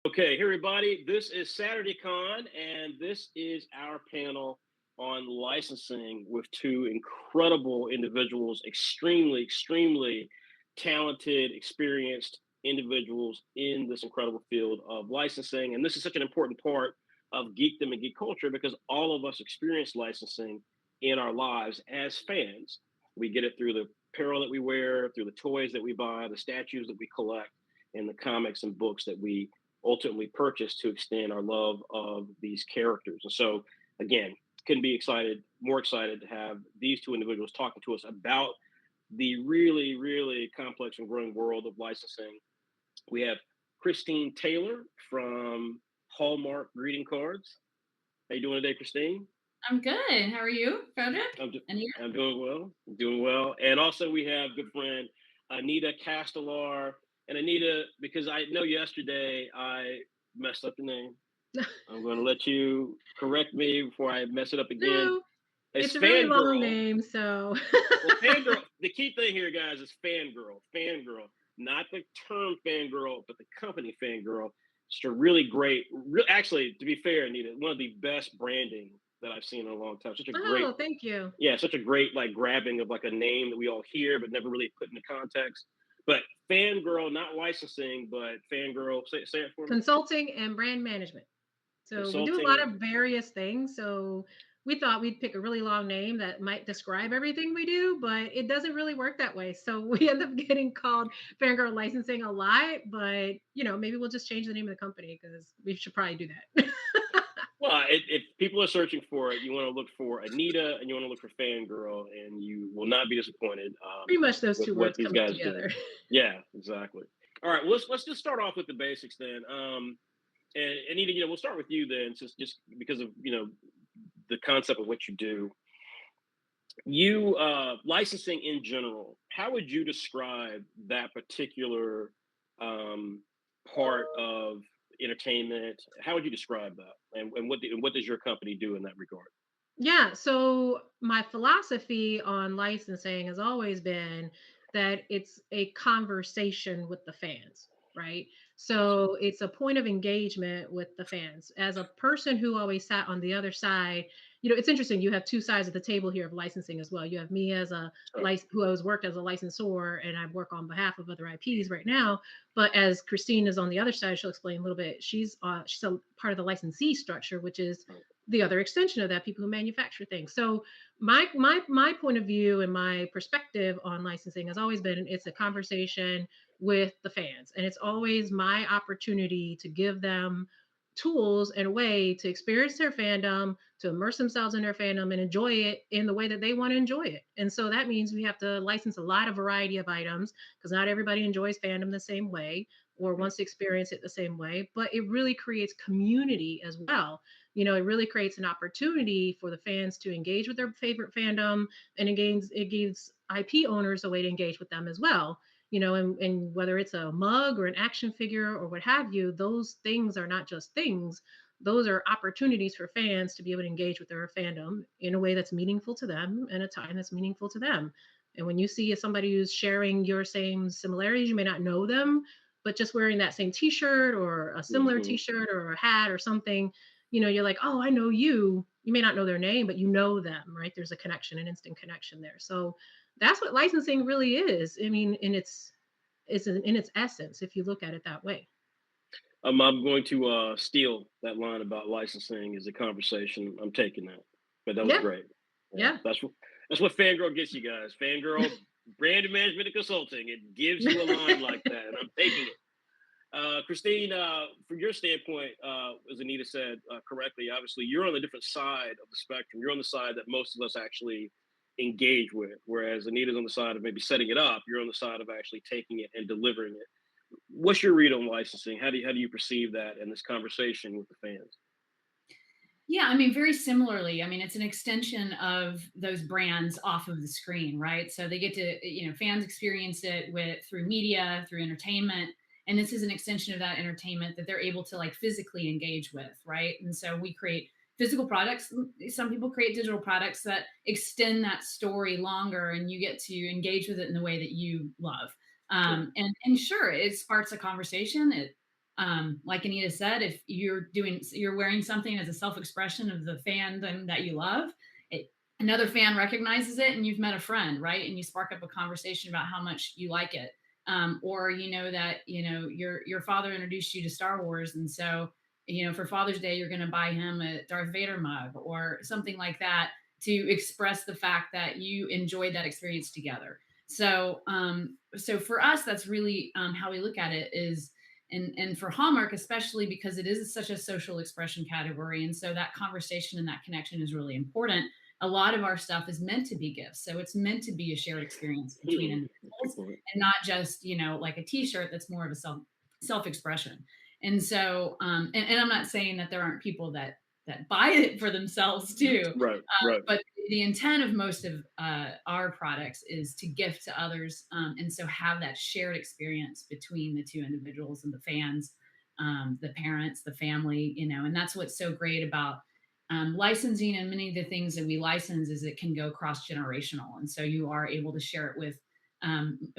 Okay, hey everybody, this is Saturdaycon, and this is our panel on licensing with two incredible individuals, extremely talented, experienced individuals in this incredible field of licensing. And this is such an important part of geekdom and geek culture because all of us experience licensing in our lives as fans. We get it through the apparel that we wear, through the toys that we buy, the statues that we collect, and the comics and books that we ultimately purchased to extend our love of these characters. And so, again, couldn't be more excited to have these two individuals talking to us about the really complex and growing world of licensing. We have Christine Taylor from Hallmark Greeting Cards. How you doing today, Christine? I'm good. How are you, Frederick? I'm, do- And you? I'm doing well. I'm doing well. And also we have good friend Anita Castellar. And Anita, because I know yesterday I messed up the name, I'm going to let you correct me before I mess it up again. No, It's it's a really long Fangirl. name, so Well, Fangirl, the key thing here, guys, is Fangirl, not the term Fangirl, but the company Fangirl. It's a really great, actually, to be fair, Anita, one of the best branding that I've seen in a long time. oh, thank you. Such a great like grabbing of like a name that we all hear but never really put into context. But Fangirl, not licensing, but Fangirl, say it for me. Consulting and brand management. So we do a lot Consulting. of various things. So we thought we'd pick a really long name that might describe everything we do, but it doesn't really work that way. So we end up getting called Fangirl Licensing a lot, but maybe we'll just change the name of the company because we should probably do that. Well, if people are searching for it, you want to look for Anita and you want to look for Fangirl, and you will not be disappointed Pretty much those with two what words these coming guys do. together. Yeah, exactly. All right, well, let's just start off with the basics then. And Anita, we'll start with you then, since just because of the concept of what you do. You licensing in general, how would you describe that particular um, part of entertainment? How would you describe that, and what does your company do in that regard? Yeah, so my philosophy on licensing has always been that it's a conversation with the fans, right? So it's a point of engagement with the fans. As a person who always sat on the other side, it's interesting. You have two sides of the table here of licensing as well. You have me as a Sure. who has worked as a licensor, and I work on behalf of other IPs right now. But as Christine is on the other side, she'll explain a little bit. She's a part of the licensee structure, which is Right. the other extension of that, people who manufacture things. So my point of view and my perspective on licensing has always been it's a conversation with the fans, and it's always my opportunity to give them tools and a way to experience their fandom, to immerse themselves in their fandom and enjoy it in the way that they want to enjoy it. And so that means we have to license a lot of variety of items because not everybody enjoys fandom the same way or Right. wants to experience it the same way, but it really creates community as well. It really creates an opportunity for the fans to engage with their favorite fandom, and it gives IP owners a way to engage with them as well. And whether it's a mug or an action figure or what have you, those things are not just things. Those are opportunities for fans to be able to engage with their fandom in a way that's meaningful to them and a time that's meaningful to them. And when you see somebody who's sharing your same similarities, you may not know them, but just wearing that same t-shirt or a similar Mm-hmm. t-shirt or a hat or something, you're like, oh, I know you. You may not know their name, but you know them, right? There's a connection, an instant connection there. So that's what licensing really is. I mean, in its essence, if you look at it that way. I'm going to steal that line about licensing is a conversation. I'm taking that, but that was Yeah, great. Yeah, yeah. that's what Fangirl gets you guys. Fangirl brand management and consulting. It gives you a line like that, and I'm taking it. Christine, from your standpoint, as Anita said correctly, obviously you're on the different side of the spectrum. You're on the side that most of us actually engage with, whereas Anita's on the side of maybe setting it up. You're on the side of actually taking it and delivering it. What's your read on licensing? How do you perceive that in this conversation with the fans? Yeah, I mean, very similarly. I mean, it's an extension of those brands off of the screen, right? So they get to, fans experience it with through media, through entertainment, and this is an extension of that entertainment that they're able to like physically engage with, right? And so we create physical products. Some people create digital products that extend that story longer, and you get to engage with it in the way that you love. Sure. And sure, it sparks a conversation. It Like Anita said, if you're wearing something as a self-expression of the fandom that you love, another fan recognizes it and you've met a friend, right? And you spark up a conversation about how much you like it. Or you know that your father introduced you to Star Wars, and so for Father's Day you're going to buy him a Darth Vader mug or something like that to express the fact that you enjoyed that experience together. So for us, that's really how we look at it is, and for Hallmark, especially because it is such a social expression category. And so that conversation and that connection is really important. A lot of our stuff is meant to be gifts. So it's meant to be a shared experience between individuals and not just, like a t-shirt that's more of a self-expression. And so, and I'm not saying that there aren't people that buy it for themselves too. Right. But the intent of most of our products is to gift to others. And so have that shared experience between the two individuals and the fans, the parents, the family, and that's what's so great about licensing. And many of the things that we license is it can go cross-generational. And so you are able to share it with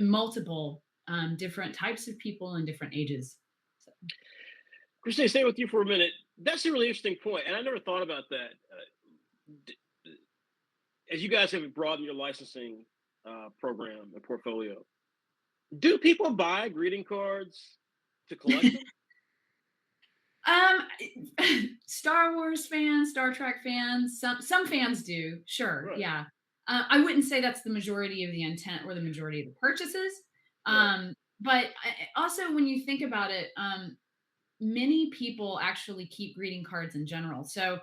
multiple different types of people and different ages. So. Christine, stay with you for a minute. That's a really interesting point, and I never thought about that. As you guys have broadened your licensing program and portfolio, do people buy greeting cards to collect them? Star Wars fans, Star Trek fans, some fans do, sure, Right. yeah. I wouldn't say that's the majority of the intent or the majority of the purchases. Right. But also when you think about it, many people actually keep greeting cards in general. So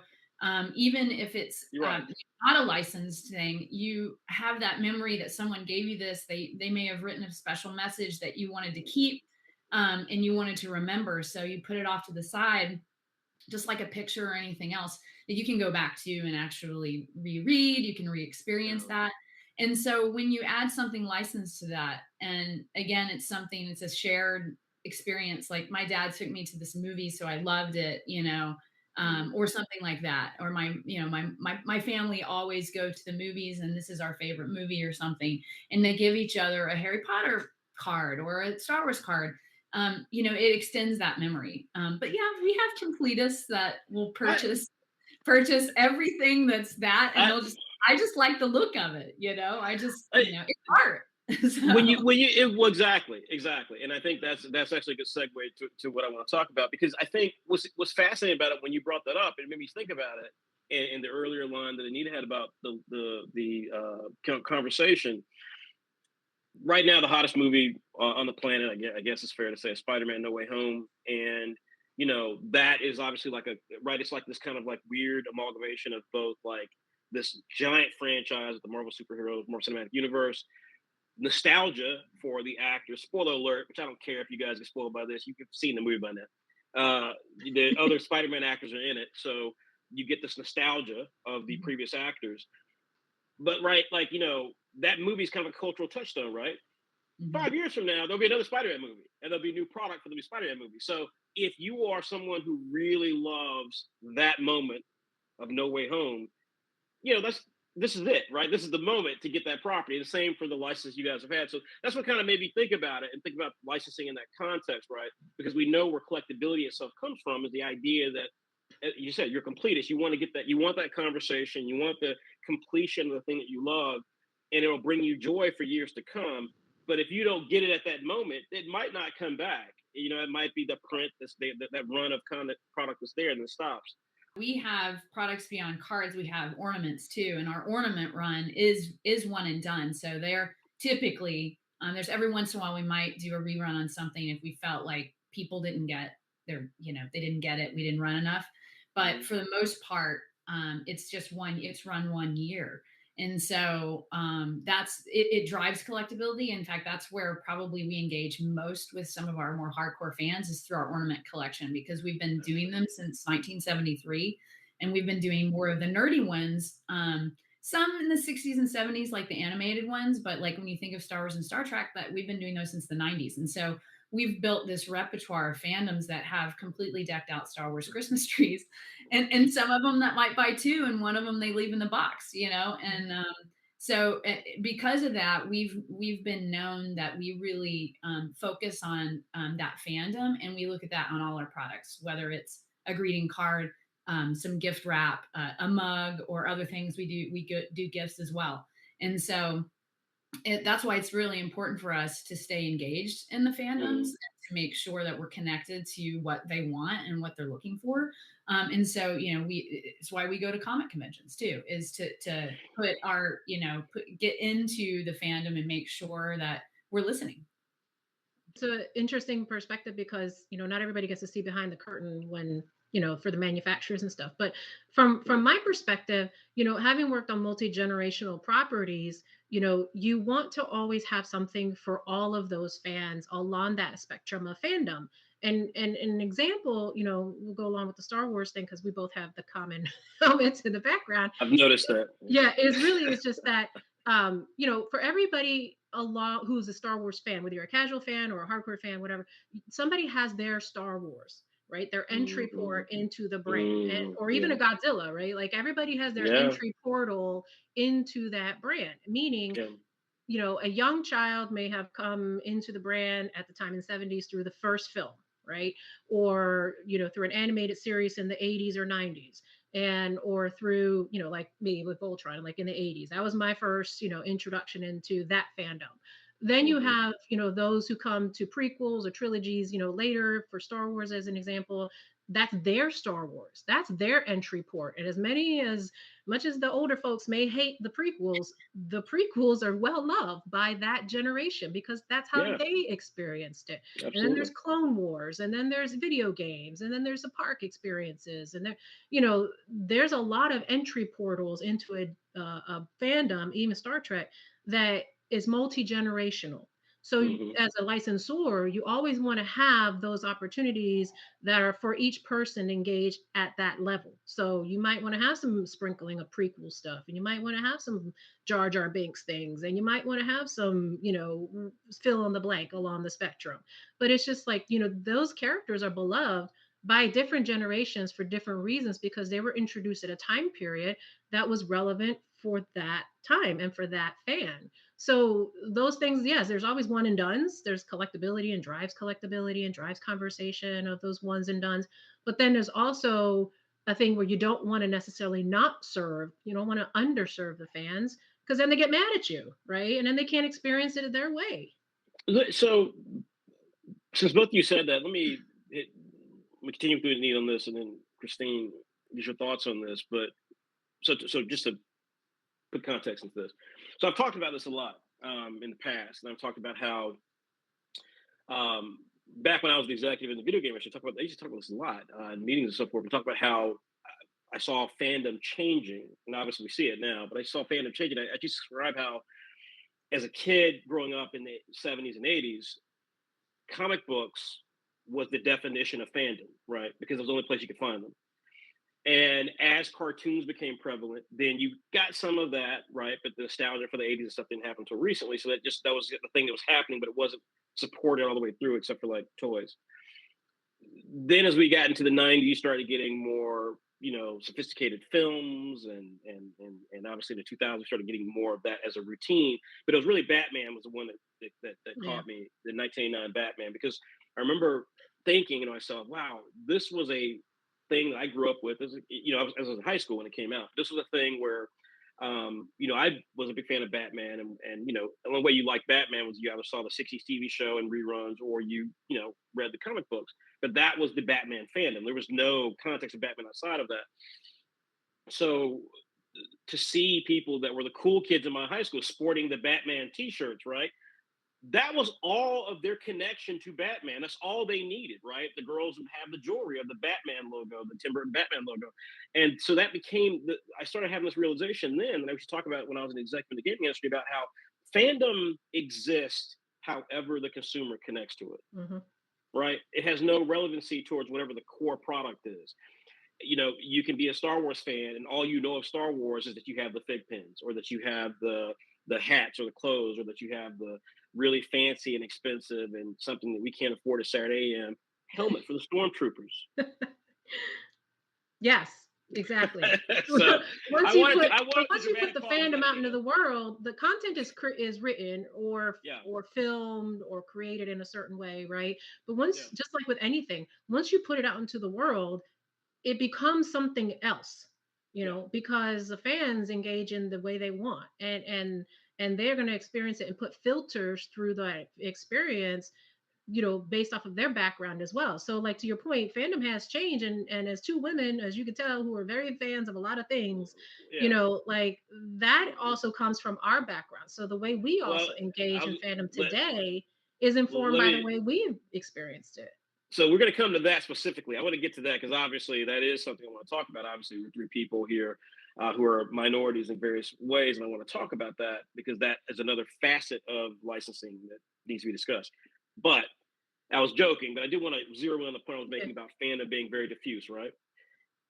even if it's Right. not a licensed thing, you have that memory that someone gave you this. They may have written a special message that you wanted to keep and you wanted to remember. So you put it off to the side, just like a picture or anything else that you can go back to and actually reread. You can re-experience that. And so when you add something licensed to that, and again, it's a shared experience. Like my dad took me to this movie, so I loved it, or something like that. Or my family always go to the movies and this is our favorite movie or something. And they give each other a Harry Potter card or a Star Wars card. It extends that memory. But yeah, we have completists that will purchase everything that's that, and I just like the look of it. It's art. So. Exactly, and I think that's actually a good segue to what I want to talk about, because I think what's fascinating about it when you brought that up, it made me think about it in the earlier line that Anita had about the conversation. Right now, the hottest movie on the planet, I guess it's fair to say, is Spider-Man: No Way Home, and that is obviously it's like this kind of like weird amalgamation of both like this giant franchise of the Marvel superheroes, Marvel Cinematic Universe, nostalgia for the actors. Spoiler alert, which I don't care if you guys get spoiled by this. You've seen the movie by now. The other Spider-Man actors are in it, so you get this nostalgia of the previous actors. But that movie's kind of a cultural touchstone, right? 5 years from now, there'll be another Spider-Man movie, and there'll be a new product for the new Spider-Man movie. So if you are someone who really loves that moment of No Way Home, this is it, right? This is the moment to get that property. The same for the license you guys have had. So that's what kind of made me think about it and think about licensing in that context, right? Because we know where collectability itself comes from, is the idea that, you said, you're completist. You want to get that. You want that conversation. You want the completion of the thing that you love, and it will bring you joy for years to come. But if you don't get it at that moment, it might not come back. It might be the print that run of kind of product that's there and then stops. We have products beyond cards. We have ornaments too, and our ornament run is one and done. So they're typically there's every once in a while we might do a rerun on something if we felt like people didn't get they didn't get it, we didn't run enough. But for the most part, it's run 1 year. And so it drives collectability. In fact, that's where probably we engage most with some of our more hardcore fans, is through our ornament collection, because we've been doing them since 1973, and we've been doing more of the nerdy ones. Some in the 60s and 70s, like the animated ones, but like when you think of Star Wars and Star Trek, that we've been doing those since the 90s. And so we've built this repertoire of fandoms that have completely decked out Star Wars Christmas trees, and some of them that might buy two, and one of them they leave in the box, and So because of that, we've been known that we really focus on that fandom, and we look at that on all our products, whether it's a greeting card, some gift wrap, a mug, or other things. We do gifts as well, and so that's why it's really important for us to stay engaged in the fandoms and to make sure that we're connected to what they want and what they're looking for. And so, it's why we go to comic conventions too, is to put our, get into the fandom and make sure that we're listening. It's an interesting perspective because not everybody gets to see behind the curtain when for the manufacturers and stuff. But from my perspective, having worked on multi-generational properties, you want to always have something for all of those fans along that spectrum of fandom. And an example, we'll go along with the Star Wars thing because we both have the common elements in the background. I've noticed that. Yeah, it's just that for everybody along who's a Star Wars fan, whether you're a casual fan or a hardcore fan, whatever, somebody has their Star Wars, right? Their entry port into the brand, or even a Godzilla, right? Like everybody has their entry portal into that brand, meaning a young child may have come into the brand at the time in the 70s through the first film, right? Or, through an animated series in the 80s or 90s. And or through, like me with Voltron, like in the 80s. That was my first, introduction into that fandom. Then you have, those who come to prequels or trilogies, later for Star Wars, as an example. That's their Star Wars. That's their entry port. And as much as the older folks may hate the prequels are well loved by that generation because that's how they experienced it. Absolutely. And then there's Clone Wars, and then there's video games, and then there's the park experiences, and there, there's a lot of entry portals into a fandom, even Star Trek, that is multi-generational. So as a licensor, you always want to have those opportunities that are for each person engaged at that level. So you might want to have some sprinkling of prequel stuff, and you might want to have some Jar Jar Binks things, and you might want to have some, fill in the blank along the spectrum. But it's just like, those characters are beloved by different generations for different reasons because they were introduced at a time period that was relevant for that time and for that fan. So those things, yes, there's always one and dones. There's collectibility and drives conversation of those ones and dones. But then there's also a thing where you don't want to necessarily not serve, you don't want to underserve the fans because then they get mad at you, right? And then they can't experience it their way. So since both of you said that, let me continue through the need on this, and then Christine, get your thoughts on this. But so just to put context into this. So I've talked about this a lot in the past, and I've talked about how back when I was the executive in the video game industry, I used to talk about this a lot in meetings and so forth. We talk about how I saw fandom changing, and obviously we see it now. But I saw fandom changing. I just describe how, as a kid growing up in the 70s and 80s, comic books was the definition of fandom, right? Because it was the only place you could find them. And as cartoons became prevalent, then you got some of that, right? But the nostalgia for the 80s and stuff didn't happen until recently. So that was the thing that was happening, but it wasn't supported all the way through, except for like toys. Then as we got into the 90s, you started getting more, sophisticated films, and obviously in the 2000s, we started getting more of that as a routine. But it was really Batman was the one that caught me, the 1989 Batman, because I remember thinking to myself, wow, this was a thing that I grew up with as I was in high school when it came out. This was a thing where I was a big fan of Batman, and the only way you liked Batman was you either saw the 60s TV show and reruns, or you read the comic books. But that was the Batman fandom. There was no context of Batman outside of that. So to see people that were the cool kids in my high school sporting the Batman t-shirts, right? That was all of their connection to Batman. That's all they needed, right? The girls would have the jewelry of the Batman logo, the Tim Burton Batman logo. And so that became, I started having this realization then, and I was talking about when I was an executive in the gaming industry, about how fandom exists however the consumer connects to it, right? It has no relevancy towards whatever the core product is. You can be a Star Wars fan, and all you know of Star Wars is that you have the fig pins, or that you have the hats or the clothes, or that you have the really fancy and expensive and something that we can't afford a Saturday AM helmet for the stormtroopers. Yes. Exactly. So once I you wanted put to, I wanted once to you put dramatic the pause fandom that out into again. the world, the content is written Yeah, or filmed or created in a certain way, right? But yeah, once, just like with anything, once you put it out into the world, it becomes something else, yeah. because the fans engage in the way they want, and they're going to experience it and put filters through the experience, based off of their background as well. So, like, to your point, fandom has changed, and as two women, as you can tell, who are very fans of a lot of things, Yeah. like, that also comes from our background. So the way we Well, also engage in fandom let today is informed let by the me. way we experienced it. So we're going to come to that specifically. I want to get to that because obviously that is something I want to talk about. Obviously, we're three people here who are minorities in various ways, and I want to talk about that because that is another facet of licensing that needs to be discussed. But I was joking, but I do want to zero in on the point I was making about fandom being very diffuse, right?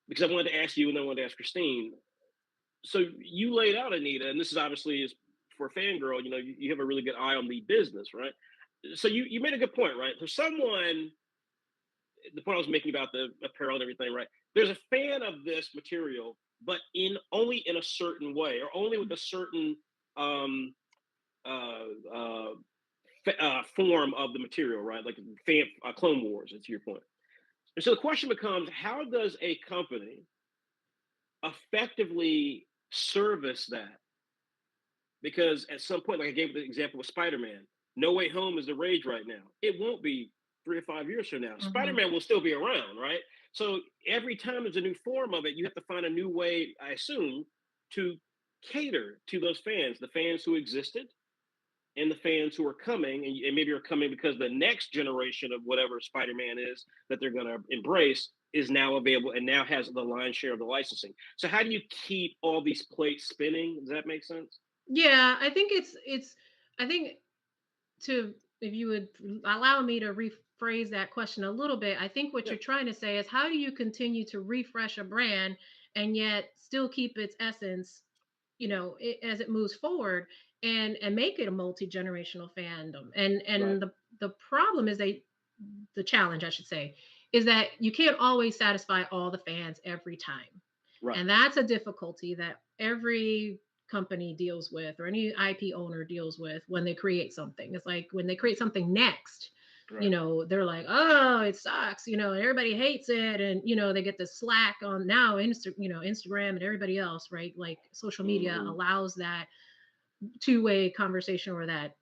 Because I wanted to ask you and then I wanted to ask Christine. So you laid out, Anita, and this is obviously is for a fangirl, you have a really good eye on the business, right? So you made a good point, right? For someone, the point I was making about the apparel and everything, right? There's a fan of this material, but only in a certain way, or only with a certain um, uh, form of the material, right? Like Clone Wars, to your point. And so the question becomes, how does a company effectively service that? Because at some point, like I gave the example with Spider-Man, No Way Home is the rage right now. It won't be 3 or 5 years from now. Mm-hmm. Spider-Man will still be around, right? So every time there's a new form of it, you have to find a new way, I assume, to cater to those fans, the fans who existed and the fans who are coming, and maybe are coming because the next generation of whatever Spider-Man is that they're going to embrace is now available and now has the lion's share of the licensing. So how do you keep all these plates spinning? Does that make sense? Yeah, I think I think, to if you would allow me to rephrase that question a little bit, I think what Yeah. you're trying to say is, how do you continue to refresh a brand and yet still keep its essence, as it moves forward, and make it a multi-generational fandom. And Right. the problem is, the challenge, I should say, is that you can't always satisfy all the fans every time. Right. And that's a difficulty that every company deals with, or any IP owner deals with, when they create something. It's like when they create something next, Right. they're like, oh, it sucks, and everybody hates it. And, they get the slack on now, Instagram and everybody else, right? Like, social media allows that two-way conversation, or that,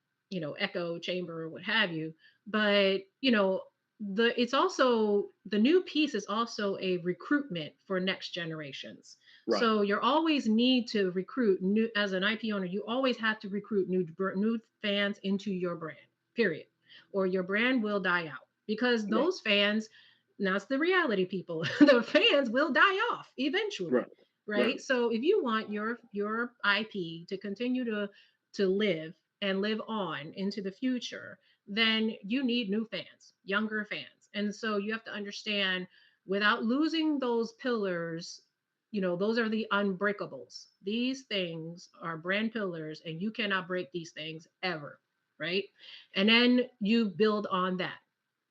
echo chamber, or what have you. But, it's also, the new piece is also a recruitment for next generations. Right. So you always need to recruit new, as an IP owner, you always have to recruit new fans into your brand, period, or your brand will die out, because those fans, that's the reality, people, the fans will die off eventually. Right. Right. So if you want your IP to continue to live and live on into the future, then you need new fans, younger fans. And so you have to understand, without losing those pillars, those are the unbreakables. These things are brand pillars, and you cannot break these things ever. Right. And then you build on that.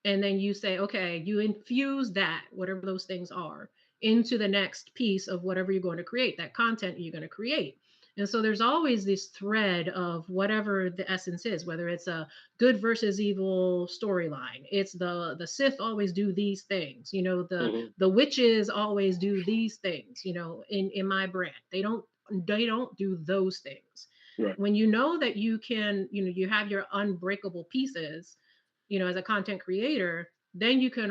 And then you say, okay, you infuse that, whatever those things are, into the next piece of whatever you're going to create, that content you're going to create. And so there's always this thread of whatever the essence is, whether it's a good versus evil storyline. It's the Sith always do these things, the witches always do these things, in my brand. They don't do those things. Right. When you know that you can, you have your unbreakable pieces, as a content creator, then you can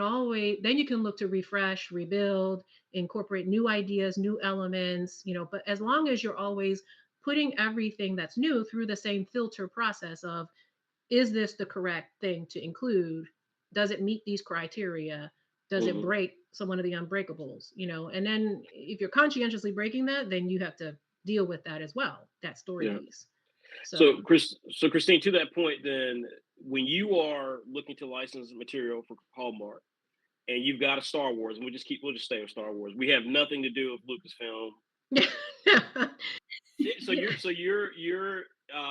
look to refresh, rebuild, incorporate new ideas, new elements, but as long as you're always putting everything that's new through the same filter process of, is this the correct thing to include? Does it meet these criteria? Does it break some one of the unbreakables? And then if you're conscientiously breaking that, then you have to deal with that as well, that story piece. So Christine, to that point, then, when you are looking to license material for Hallmark, and you've got a Star Wars, and we'll just stay with Star Wars. We have nothing to do with Lucasfilm. You're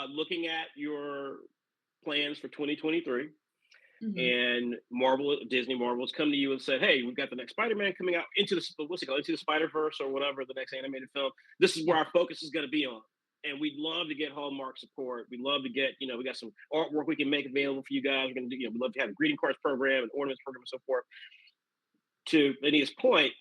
looking at your plans for 2023, and Disney Marvel has come to you and said, hey, we've got the next Spider-Man coming out into the Spider-Verse or whatever, the next animated film. This is where our focus is going to be on. And we'd love to get Hallmark support. We'd love to get, we got some artwork we can make available for you guys. We're going to do, we'd love to have a greeting cards program and ornaments program and so forth. To Anita's point,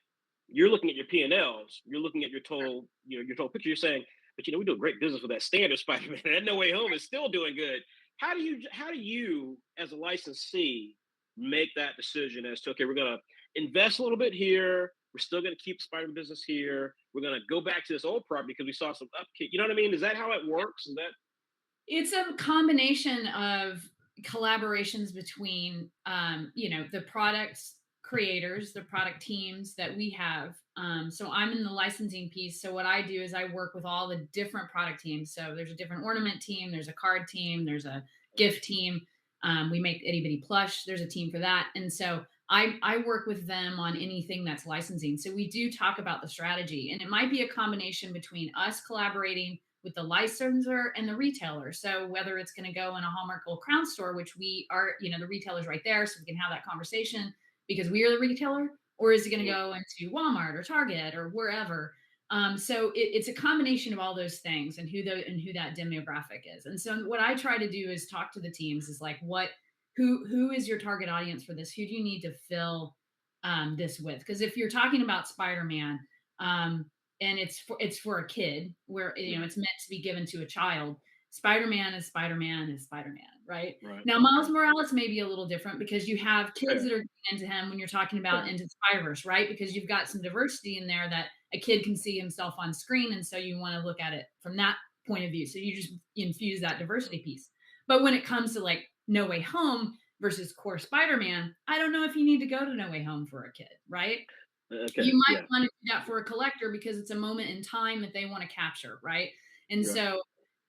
you're looking at your P&Ls, you're looking at your total picture. You're saying, but we do a great business with that standard Spider-Man. That No Way Home is still doing good. How do you, as a licensee, make that decision as to, okay, we're going to invest a little bit here. We're still going to keep Spider-Man business here. We're going to go back to this old property because we saw some upkick. You know what I mean? Is that how it works? Is that? It's a combination of collaborations between, the products creators, the product teams that we have. So I'm in the licensing piece. So what I do is I work with all the different product teams. So there's a different ornament team, there's a card team, there's a gift team. We make itty bitty plush. There's a team for that. And so I work with them on anything that's licensing. So we do talk about the strategy, and it might be a combination between us collaborating with the licensor and the retailer. So whether it's going to go in a Hallmark Gold Crown store, which we are, the retailer's right there, so we can have that conversation because we are the retailer, or is it going to go into Walmart or Target or wherever? So it's a combination of all those things and who that demographic is. And so what I try to do is talk to the teams is like, who is your target audience for this? Who do you need to fill this with? Because if you're talking about Spider-Man, and it's for a kid where it's meant to be given to a child, Spider-Man is Spider-Man is Spider-Man, right? Now Miles Morales may be a little different because you have kids that are into him when you're talking about into Spider-Verse, right? Because you've got some diversity in there that a kid can see himself on screen, and so you want to look at it from that point of view. So you just infuse that diversity piece. But when it comes to like No Way Home versus core Spider-Man, I don't know if you need to go to No Way Home for a kid, right? Okay, you might want to do that for a collector because it's a moment in time that they want to capture, right? And so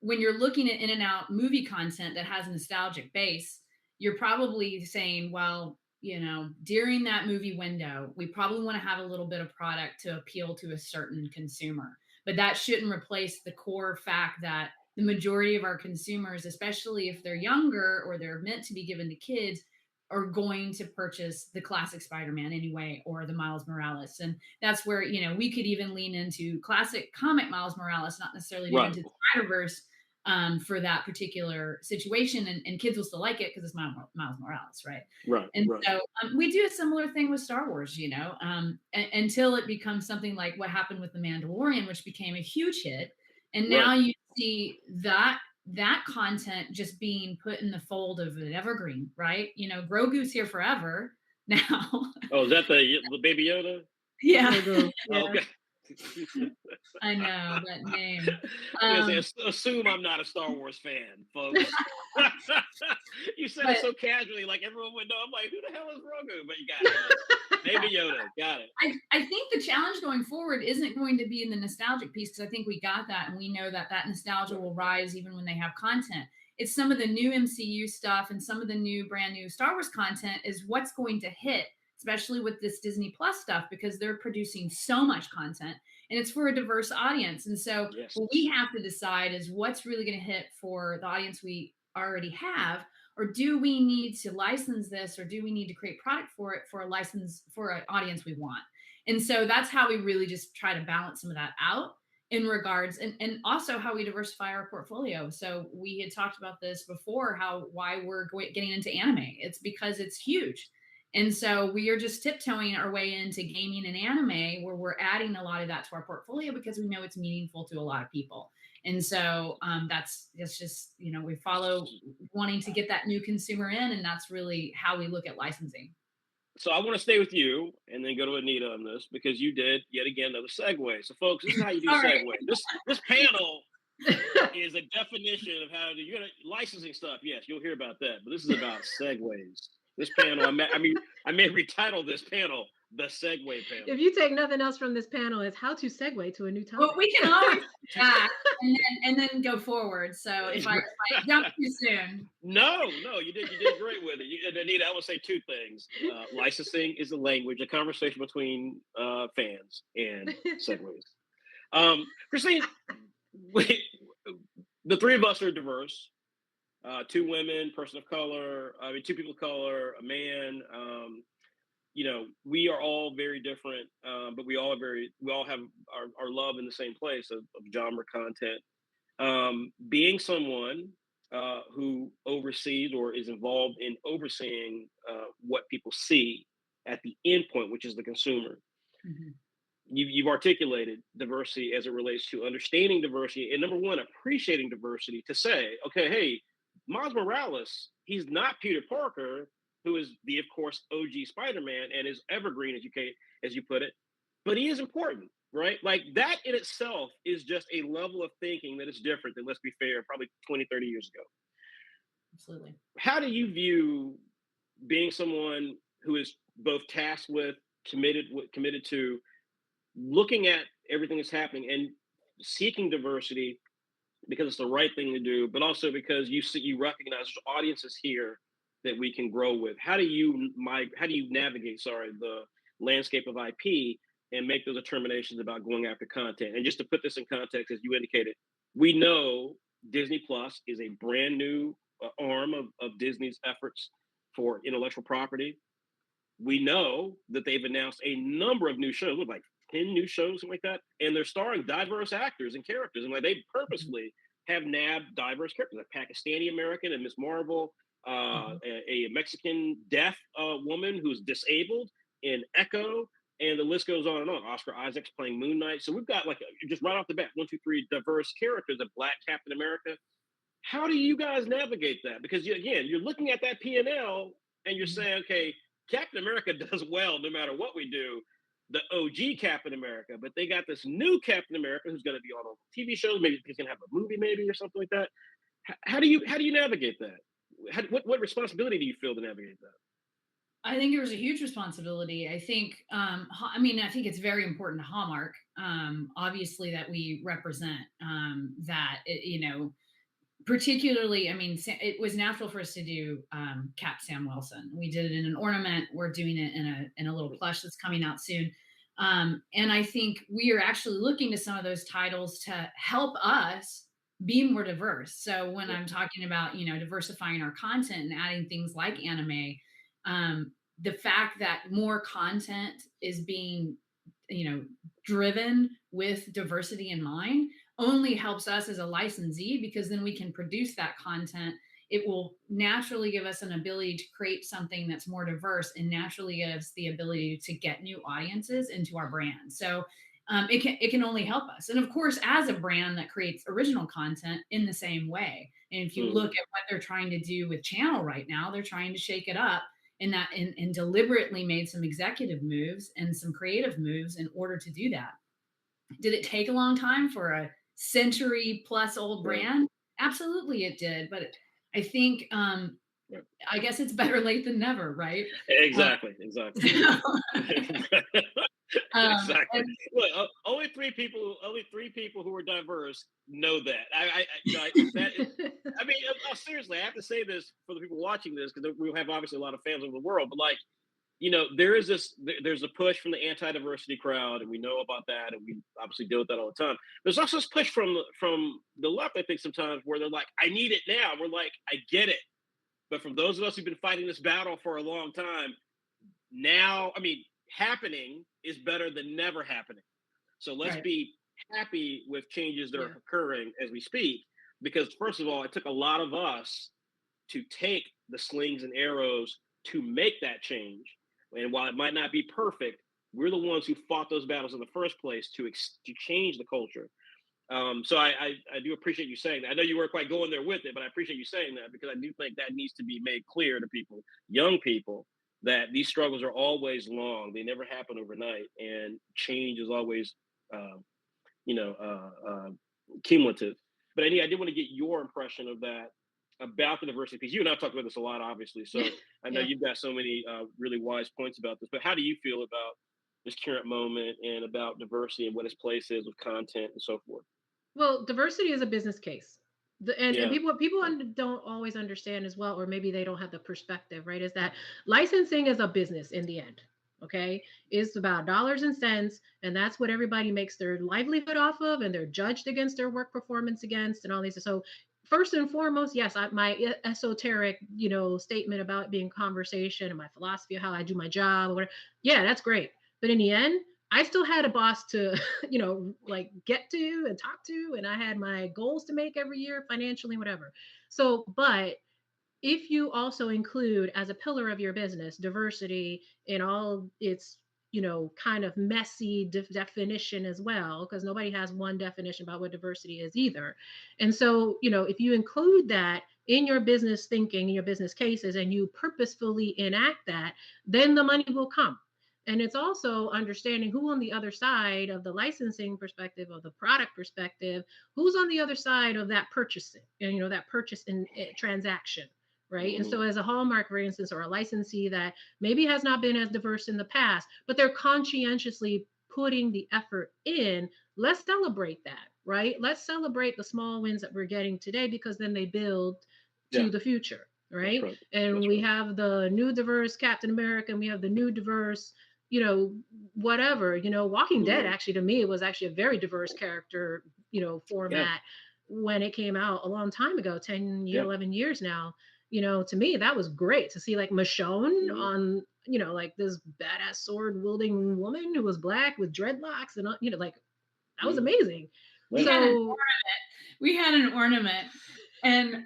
when you're looking at in and out movie content that has a nostalgic base, you're probably saying, well, during that movie window, we probably want to have a little bit of product to appeal to a certain consumer. But that shouldn't replace the core fact that the majority of our consumers, especially if they're younger or they're meant to be given to kids, are going to purchase the classic Spider-Man anyway, or the Miles Morales. And that's where, we could even lean into classic comic Miles Morales, not necessarily into the Spider-Verse for that particular situation. And kids will still like it because it's Miles Morales, right? So we do a similar thing with Star Wars, until it becomes something like what happened with The Mandalorian, which became a huge hit. And now you see that content just being put in the fold of an evergreen, right? Grogu's here forever now. Oh, is that the Baby Yoda? Yeah. Okay. I know that name. Assume I'm not a Star Wars fan, folks. You said it so casually, like everyone would know. I'm like, who the hell is Grogu? But you got it. Baby Yoda, got it. I think the challenge going forward isn't going to be in the nostalgic piece, because I think we got that, and we know that nostalgia will rise even when they have content. It's some of the new MCU stuff and some of the new brand new Star Wars content is what's going to hit, especially with this Disney Plus stuff, because they're producing so much content and it's for a diverse audience. And so what we have to decide is what's really going to hit for the audience we already have, or do we need to license this, or do we need to create product for it for a license for an audience we want? And so that's how we really just try to balance some of that out in regards, and also how we diversify our portfolio. So we had talked about this before, why we're getting into anime. It's because it's huge. And so we are just tiptoeing our way into gaming and anime, where we're adding a lot of that to our portfolio because we know it's meaningful to a lot of people. And so that's just, we follow wanting to get that new consumer in, and that's really how we look at licensing. So I want to stay with you and then go to Anita on this, because you did yet again another segue. So folks, this is how you do segue. This panel is a definition of how to do licensing stuff. Yes, you'll hear about that, but this is about segues. This panel, I may retitle this panel the segue panel. If you take nothing else from this panel, it's how to segue to a new topic. Well, we can always back and then go forward. So if I jump too soon. No, you did great with it. Anita, I would say two things. Licensing is a language, a conversation between fans, and segues. Christine, the three of us are diverse. two women, person of color, I mean, two people of color, a man. You know, we are all very different, but we all have our love in the same place of genre content. Being someone who oversees or is involved in overseeing what people see at the end point, which is the consumer. Mm-hmm. You've articulated diversity as it relates to understanding diversity and, number one, appreciating diversity, to say, okay, hey, Miles Morales, he's not Peter Parker, who is the, of course, OG Spider-Man and is evergreen, as you put it, but he is important, right? Like, that in itself is just a level of thinking that is different than, let's be fair, probably 20, 30 years ago. Absolutely. How do you view being someone who is both tasked with, committed to looking at everything that's happening and seeking diversity because it's the right thing to do, but also because you recognize there's audiences here that we can grow with? How do you navigate, the landscape of IP and make those determinations about going after content? And just to put this in context, as you indicated, we know Disney Plus is a brand new arm of Disney's efforts for intellectual property. We know that they've announced a number of new shows, like 10 new shows, something like that, and they're starring diverse actors and characters. And like, they purposely have nabbed diverse characters, like Pakistani American and Miss Marvel, a Mexican deaf woman who's disabled in Echo, and the list goes on and on. Oscar Isaac's playing Moon Knight. So we've got, like, just right off the bat, 1, 2, 3 diverse characters, a Black Captain America. How do you guys navigate that? Because again, you're looking at that P&L and you're saying, okay, Captain America does well no matter what we do, the OG Captain America, but they got this new Captain America who's going to be on TV shows. Maybe he's going to have a movie, maybe, or something like that. How do you navigate that? What responsibility do you feel to navigate that? I think there's a huge responsibility. I think, I think it's very important to Hallmark, obviously, that we represent that, particularly, I mean, it was natural for us to do Cap Sam Wilson. We did it in an ornament. We're doing it in a little plush that's coming out soon. And I think we are actually looking to some of those titles to help us be more diverse. So when I'm talking about, diversifying our content and adding things like anime, the fact that more content is being, driven with diversity in mind only helps us as a licensee, because then we can produce that content. It will naturally give us an ability to create something that's more diverse, and naturally give us the ability to get new audiences into our brand. So it can only help us. And of course, as a brand that creates original content in the same way. And if you look at what they're trying to do with Channel right now, they're trying to shake it up and deliberately made some executive moves and some creative moves in order to do that. Did it take a long time for a century plus old brand? Absolutely it did. But I think, I guess it's better late than never, right? Exactly. Exactly. Look, only three people who are diverse know that. Seriously, I have to say this for the people watching this, because we have obviously a lot of fans over the world, but like, there's a push from the anti-diversity crowd, and we know about that, and we obviously deal with that all the time. There's also this push from the left, I think, sometimes, where they're like, I need it now. We're like, I get it. But from those of us who've been fighting this battle for a long time, now, happening is better than never happening. So let's be happy with changes that are occurring as we speak, because first of all, it took a lot of us to take the slings and arrows to make that change. And while it might not be perfect, we're the ones who fought those battles in the first place to change the culture. So I do appreciate you saying that. I know you weren't quite going there with it, but I appreciate you saying that, because I do think that needs to be made clear to people, young people, that these struggles are always long. They never happen overnight, and change is always, cumulative. But I did want to get your impression of that, about the diversity, because you and I've talked about this a lot, obviously. So I know you've got so many really wise points about this. But how do you feel about this current moment and about diversity and what its place is with content and so forth? Well, diversity is a business case. And people don't always understand as well, or maybe they don't have the perspective, right? Is that licensing is a business in the end. Okay, it's about dollars and cents, and that's what everybody makes their livelihood off of, and they're judged against their work performance against, and all these. So first and foremost, yes, my esoteric, statement about it being conversation and my philosophy of how I do my job or whatever. Yeah, that's great. But in the end, I still had a boss to, like get to and talk to, and I had my goals to make every year financially, whatever. So, but if you also include as a pillar of your business diversity in all its kind of messy definition as well, because nobody has one definition about what diversity is either. And so if you include that in your business thinking, in your business cases, and you purposefully enact that, then the money will come. And it's also understanding who on the other side of the licensing perspective, of the product perspective, who's on the other side of that purchasing and that purchase and transaction, right? And so as a Hallmark, for instance, or a licensee that maybe has not been as diverse in the past, but they're conscientiously putting the effort in, let's celebrate that, right? Let's celebrate the small wins that we're getting today, because then they build to the future, right? Right. And we have the new diverse Captain America, and we have the new diverse, whatever, Walking Dead, actually, to me, it was actually a very diverse character, format when it came out a long time ago, 10, 11 years now. To me, that was great to see like Michonne on, like this badass sword wielding woman who was black with dreadlocks and, like that was amazing. We had an ornament and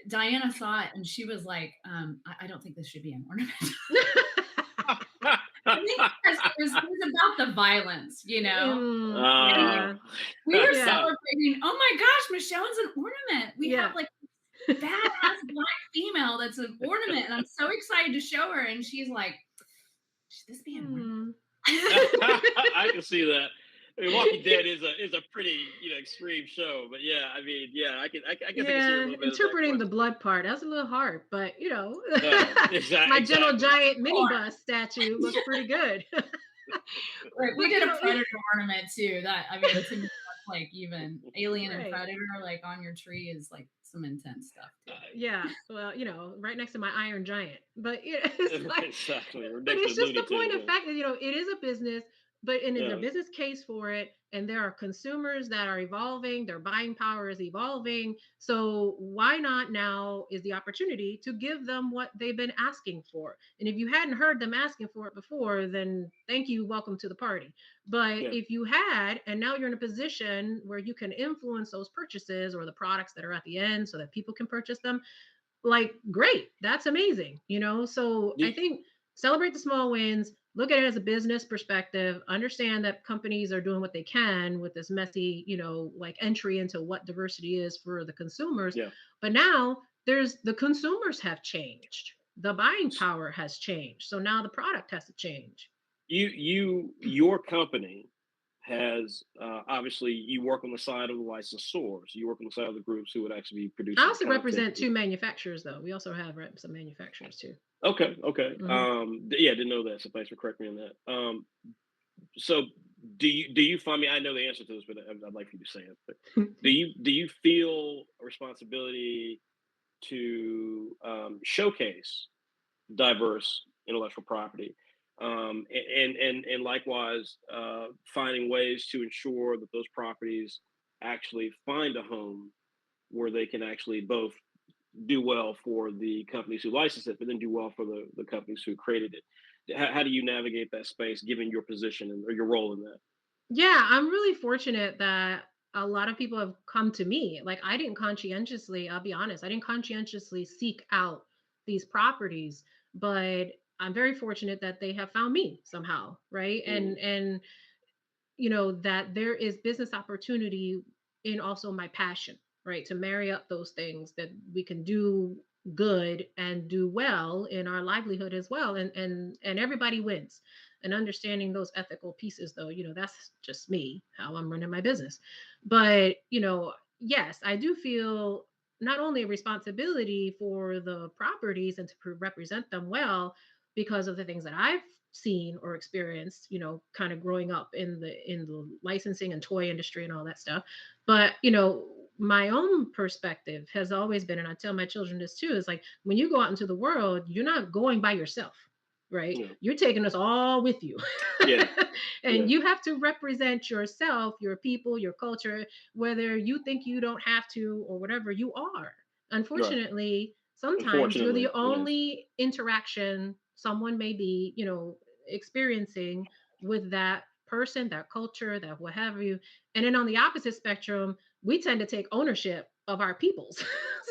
Diana saw it and she was like, I don't think this should be an ornament. I think it was about the violence, we were celebrating, oh my gosh, Michonne's an ornament. We have like badass black female that's an ornament, and I'm so excited to show her, and she's like, should this be an ornament? I can see that. I mean, Walking Dead is a pretty extreme show, but I guess I can see a little bit interpreting the blood part, that's a little hard, but exactly, my Gentle Giant minibus statue looks pretty good. Right, we did a Predator ornament too. That, I mean, to me, that's like even Alien and Predator, like on your tree, is like some intense stuff too. Well, right next to my Iron Giant, but it's like, exactly. But it's just the point of fact that it is a business, but in their business case for it, and there are consumers that are evolving, their buying power is evolving. So why not now is the opportunity to give them what they've been asking for. And if you hadn't heard them asking for it before, then thank you, welcome to the party. But if you had, and now you're in a position where you can influence those purchases or the products that are at the end so that people can purchase them, like, great, that's amazing. So I think celebrate the small wins, look at it as a business perspective, understand that companies are doing what they can with this messy, like entry into what diversity is for the consumers. But now the consumers have changed. The buying power has changed. So now the product has to change. Your company has obviously, you work on the side of the licensors, you work on the side of the groups who would actually be producing. I also represent two manufacturers, though. We also have some manufacturers too. Okay. Didn't know that, so thanks for correcting me on that. So do you find me, I know the answer to this, but I'd like for you to say it, but do you feel a responsibility to showcase diverse intellectual property, and likewise finding ways to ensure that those properties actually find a home where they can actually both do well for the companies who license it, but then do well for the companies who created it? How do you navigate that space, given your position or your role in that? Yeah, I'm really fortunate that a lot of people have come to me. Like, I didn't conscientiously, I'll be honest, I didn't conscientiously seek out these properties, but I'm very fortunate that they have found me somehow, right? And that there is business opportunity in also my passion, right? To marry up those things, that we can do good and do well in our livelihood as well, and everybody wins. And understanding those ethical pieces, though, that's just me, how I'm running my business. But yes, I do feel not only a responsibility for the properties and to represent them well, because of the things that I've seen or experienced, kind of growing up in the licensing and toy industry and all that stuff. But, my own perspective has always been, and I tell my children this too, is like, when you go out into the world, you're not going by yourself. right? Yeah. You're taking us all with you. Yeah. And Yeah. you have to represent yourself, your people, your culture, whether you think you don't have to or whatever, you are. Right. Unfortunately, sometimes you're the Unfortunately, yeah. only interaction someone may be, experiencing with that person, that culture, that what have you. And then on the opposite spectrum, we tend to take ownership of our peoples.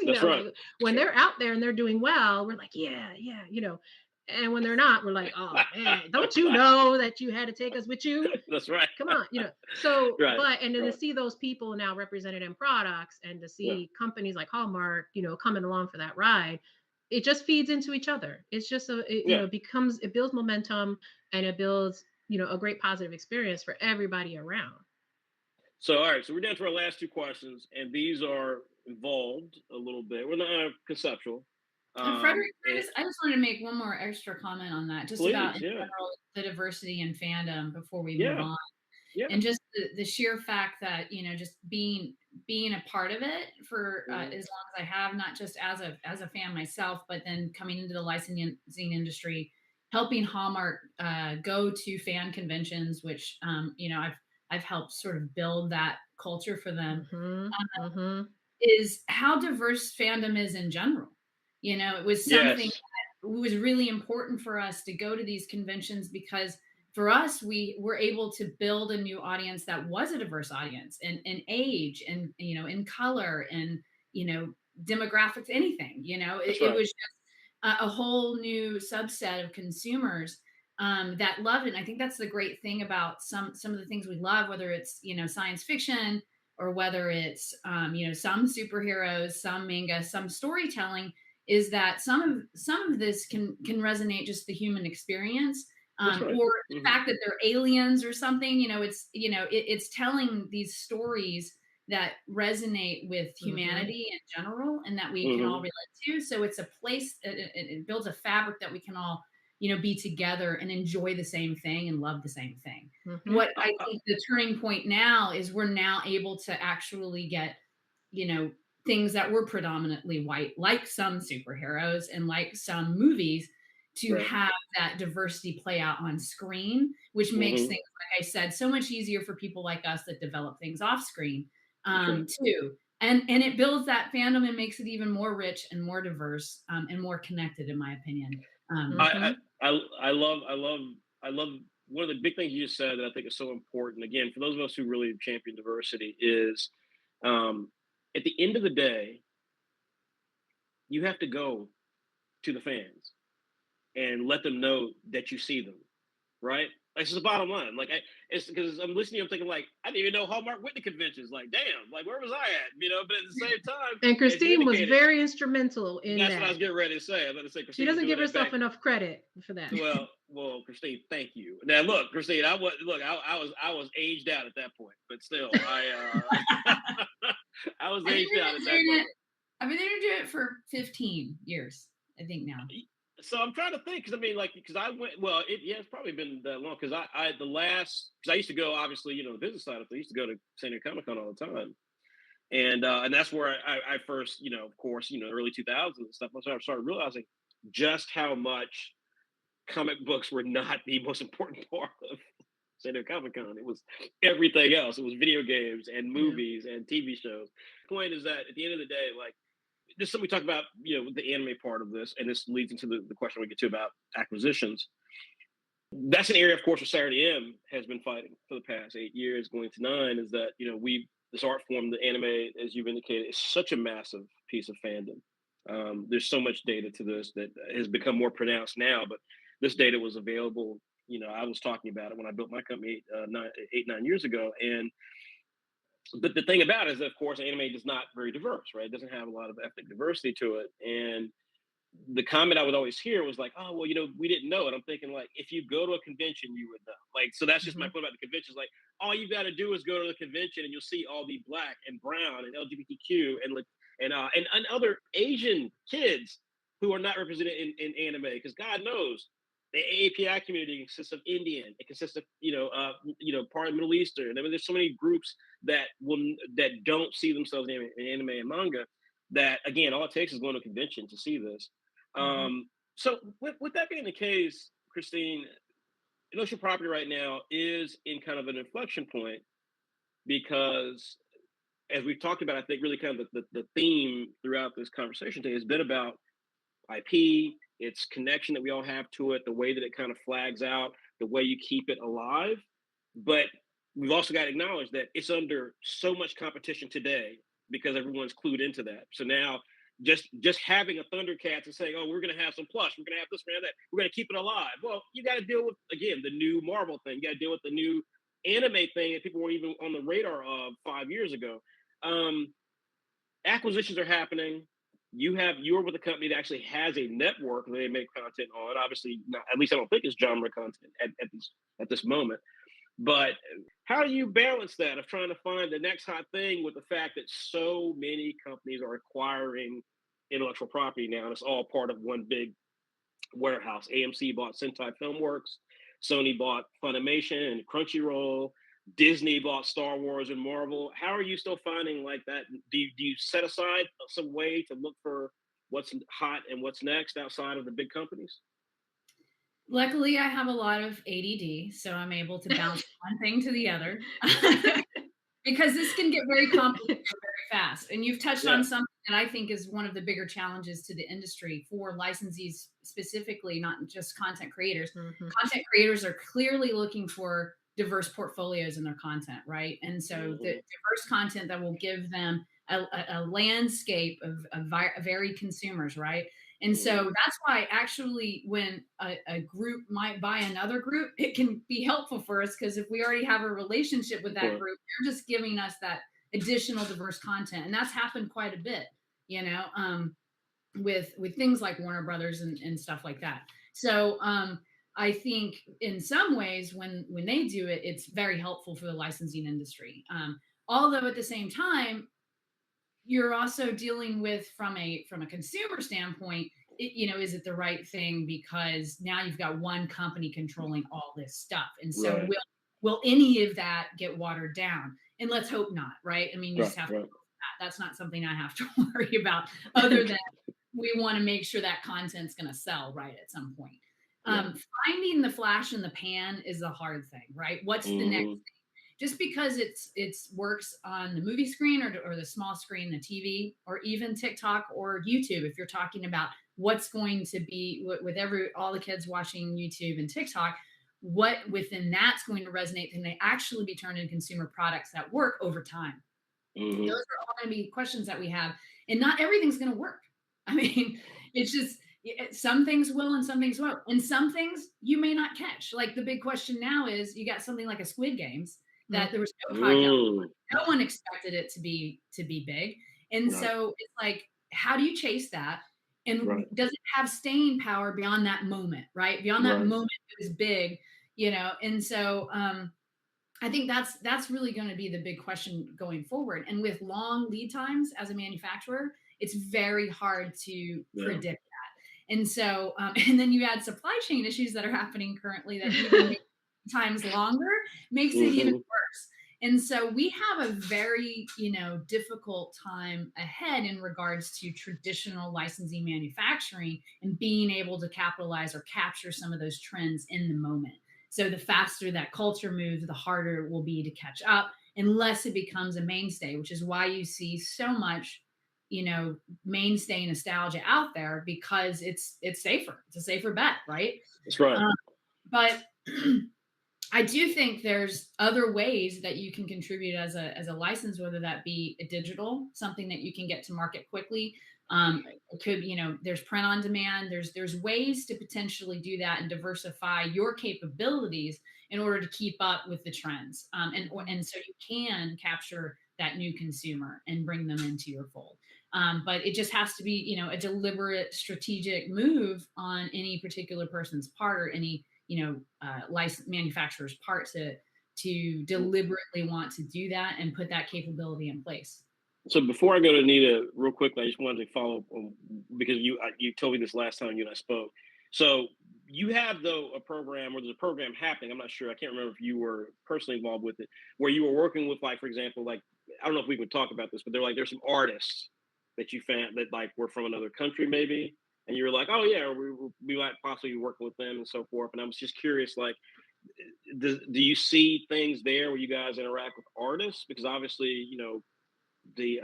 That's right. Like when they're out there and they're doing well, we're like, yeah, yeah, and when they're not, we're like, oh man, don't you know that you had to take us with you? That's right. Come on, So, Right. and then to see those people now represented in products and to Yeah. see companies like Hallmark, coming along for that ride, it just feeds into each other. It's just Yeah. it builds momentum and it builds, a great positive experience for everybody around. So, all right. So we're down to our last two questions, and these are involved a little bit. We're not conceptual. Frederick, I just wanted to make one more extra comment on that, just please, about in yeah. general the diversity in fandom before we Yeah. move on. Yeah. And just the sheer fact that just being a part of it for as long as I have, not just as a fan myself, but then coming into the licensing industry, helping Hallmark go to fan conventions, which I've helped sort of build that culture for them. Is how diverse fandom is in general. It was something that was really important for us to go to these conventions because for us, we were able to build a new audience that was a diverse audience in age and, in color and, demographics, anything, it was just a whole new subset of consumers that love it. And I think that's the great thing about some of the things we love, whether it's, science fiction or whether it's, some superheroes, some manga, some storytelling, is that some of this can resonate just the human experience. Or the fact that they're aliens or something, it's telling these stories that resonate with humanity in general and that we can all relate to. So it's a place, it builds a fabric that we can all, be together and enjoy the same thing and love the same thing. What I think the turning point now is we're now able to actually get, things that were predominantly white, like some superheroes and like some movies, to have that diversity play out on screen, which makes things, like I said, so much easier for people like us that develop things off screen too. And it builds that fandom and makes it even more rich and more diverse and more connected, in my opinion. I love one of the big things you just said that I think is so important. Again, for those of us who really champion diversity, is at the end of the day, you have to go to the fans and let them know that you see them, right? This is the bottom line. Like, it's because I'm listening, I'm thinking, like, I didn't even know Hallmark went to conventions. Like, damn, like, where was I at? But at the same time, and Christine was very instrumental in that's that. what I was getting ready to say. I was about to say, Christine, she doesn't give herself enough credit for that. Well, Christine, thank you. Now, look, Christine, I was aged out at that point, but still, I was aged out at that point. I've been able to do it for 15 years, I think now. So I'm trying to think, because I went, it's probably been that long, because I used to go, obviously, the business side of it, I used to go to San Diego Comic-Con all the time. And that's where I first, of course, early 2000s and stuff, I started realizing just how much comic books were not the most important part of San Diego Comic-Con. It was everything else. It was video games and movies and TV shows. The point is that at the end of the day, like, this is something we talk about, the anime part of this, and this leads into the question we get to about acquisitions. That's an area, of course, where Saturday M has been fighting for the past 8 years, going to 9, is that, this art form, the anime, as you've indicated, is such a massive piece of fandom. There's so much data to this that has become more pronounced now, but this data was available. I was talking about it when I built my company 9 years ago. But the thing about it is that, of course, anime is not very diverse, right? It doesn't have a lot of ethnic diversity to it. And the comment I would always hear was like, oh, well, we didn't know it. I'm thinking, like, if you go to a convention, you would know. Like, so that's just my point about the conventions. Like, all you got to do is go to the convention and you'll see all the Black and brown and LGBTQ and other Asian kids who are not represented in anime. Because God knows, the AAPI community consists of Indian. It consists of part of Middle Eastern. I mean, there's so many groups that don't see themselves in anime and manga. That, again, all it takes is going to a convention to see this. So with that being the case, Christine, intellectual property right now is in kind of an inflection point because, as we've talked about, I think really kind of the theme throughout this conversation today has been about IP, its connection that we all have to it, the way that it kind of flags out, the way you keep it alive. But we've also got to acknowledge that it's under so much competition today because everyone's clued into that. So now just having a Thundercats and saying, oh, we're going to have some plush, we're going to have this, we're going to have that, we're going to keep it alive. Well, you got to deal with, again, the new Marvel thing. You got to deal with the new anime thing that people weren't even on the radar of 5 years ago. Acquisitions are happening. You're with a company that actually has a network that they make content on. Obviously, not, at least I don't think it's genre content at this moment. But how do you balance that of trying to find the next hot thing with the fact that so many companies are acquiring intellectual property now, and it's all part of one big warehouse? AMC bought Sentai Filmworks, Sony bought Funimation and Crunchyroll, Disney bought Star Wars and Marvel. How are you still finding like that? Do you set aside some way to look for what's hot and what's next outside of the big companies? Luckily, I have a lot of ADD, so I'm able to bounce one thing to the other because this can get very complicated very fast. And you've touched on something that I think is one of the bigger challenges to the industry for licensees specifically, not just content creators. Mm-hmm. Content creators are clearly looking for diverse portfolios in their content, right? And so the diverse content that will give them a landscape of varied consumers, right? And so that's why actually when a group might buy another group, it can be helpful for us because if we already have a relationship with that group, they're just giving us that additional diverse content. And that's happened quite a bit, you know, with things like Warner Brothers and stuff like that. So I think in some ways when they do it, it's very helpful for the licensing industry. Although at the same time, you're also dealing with from a consumer standpoint, is it the right thing? Because now you've got one company controlling all this stuff. And so will any of that get watered down? And let's hope not, right? I mean, you just have to hope that. That's not something I have to worry about other than we want to make sure that content's going to sell right at some point. Finding the flash in the pan is the hard thing, right? What's the next thing? Just because it's works on the movie screen or the small screen, the TV, or even TikTok or YouTube, if you're talking about what's going to be with all the kids watching YouTube and TikTok, what within that's going to resonate, and they actually be turned into consumer products that work over time. Those are all going to be questions that we have, and not everything's going to work. I mean, it's just some things will and some things won't, and some things you may not catch. Like the big question now is you got something like a Squid Games that there was no podcast. No one expected it to be big. And so it's like, how do you chase that? And does it have staying power beyond that moment, right? Beyond that moment it was big, And so I think that's really going to be the big question going forward. And with long lead times as a manufacturer, it's very hard to predict that. And so, and then you add supply chain issues that are happening currently that even make times longer, makes it even worse. And so we have a very, difficult time ahead in regards to traditional licensing manufacturing and being able to capitalize or capture some of those trends in the moment. So the faster that culture moves, the harder it will be to catch up unless it becomes a mainstay, which is why you see so much, mainstay nostalgia out there, because it's safer. It's a safer bet, right? That's right. But I do think there's other ways that you can contribute as a license, whether that be a digital, something that you can get to market quickly. It could, there's print on demand. There's ways to potentially do that and diversify your capabilities in order to keep up with the trends. And so you can capture that new consumer and bring them into your fold. But it just has to be, a deliberate strategic move on any particular person's part or any license manufacturer's part to deliberately want to do that and put that capability in place. So before I go to Anita, real quickly, I just wanted to follow up on, because you told me this last time you and I spoke. So you have, though, a program, or there's a program happening. I'm not sure. I can't remember if you were personally involved with it, where you were working with, like, for example, like, I don't know if we could talk about this, but there's some artists that you found that like were from another country, maybe, and you're like, oh yeah, we might possibly be working with them and so forth. And I was just curious, like, do you see things there where you guys interact with artists? Because obviously, the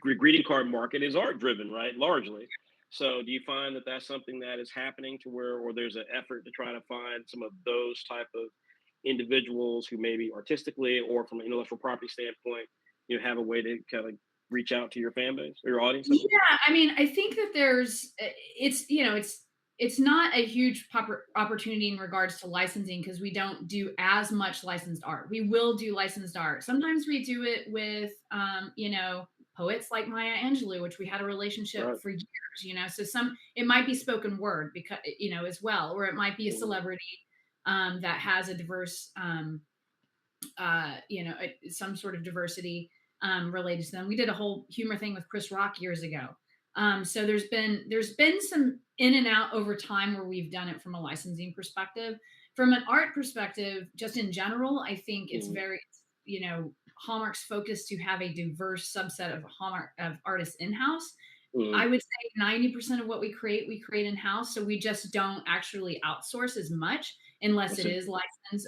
greeting card market is art driven, right? Largely. So do you find that that's something that is happening to where, or there's an effort to try to find some of those type of individuals who maybe artistically or from an intellectual property standpoint, have a way to kind of reach out to your fan base or your audience? Yeah, I mean, I think that it's not a huge opportunity in regards to licensing because we don't do as much licensed art. We will do licensed art. Sometimes we do it with, poets like Maya Angelou, which we had a relationship for years, so it might be spoken word because, as well, or it might be a celebrity that has a diverse, some sort of diversity related to them. We did a whole humor thing with Chris Rock years ago. So there's been some in and out over time where we've done it from a licensing perspective. From an art perspective, just in general, I think it's very, Hallmark's focus to have a diverse subset of artists in-house. I would say 90% of what we create in-house. So we just don't actually outsource as much unless it is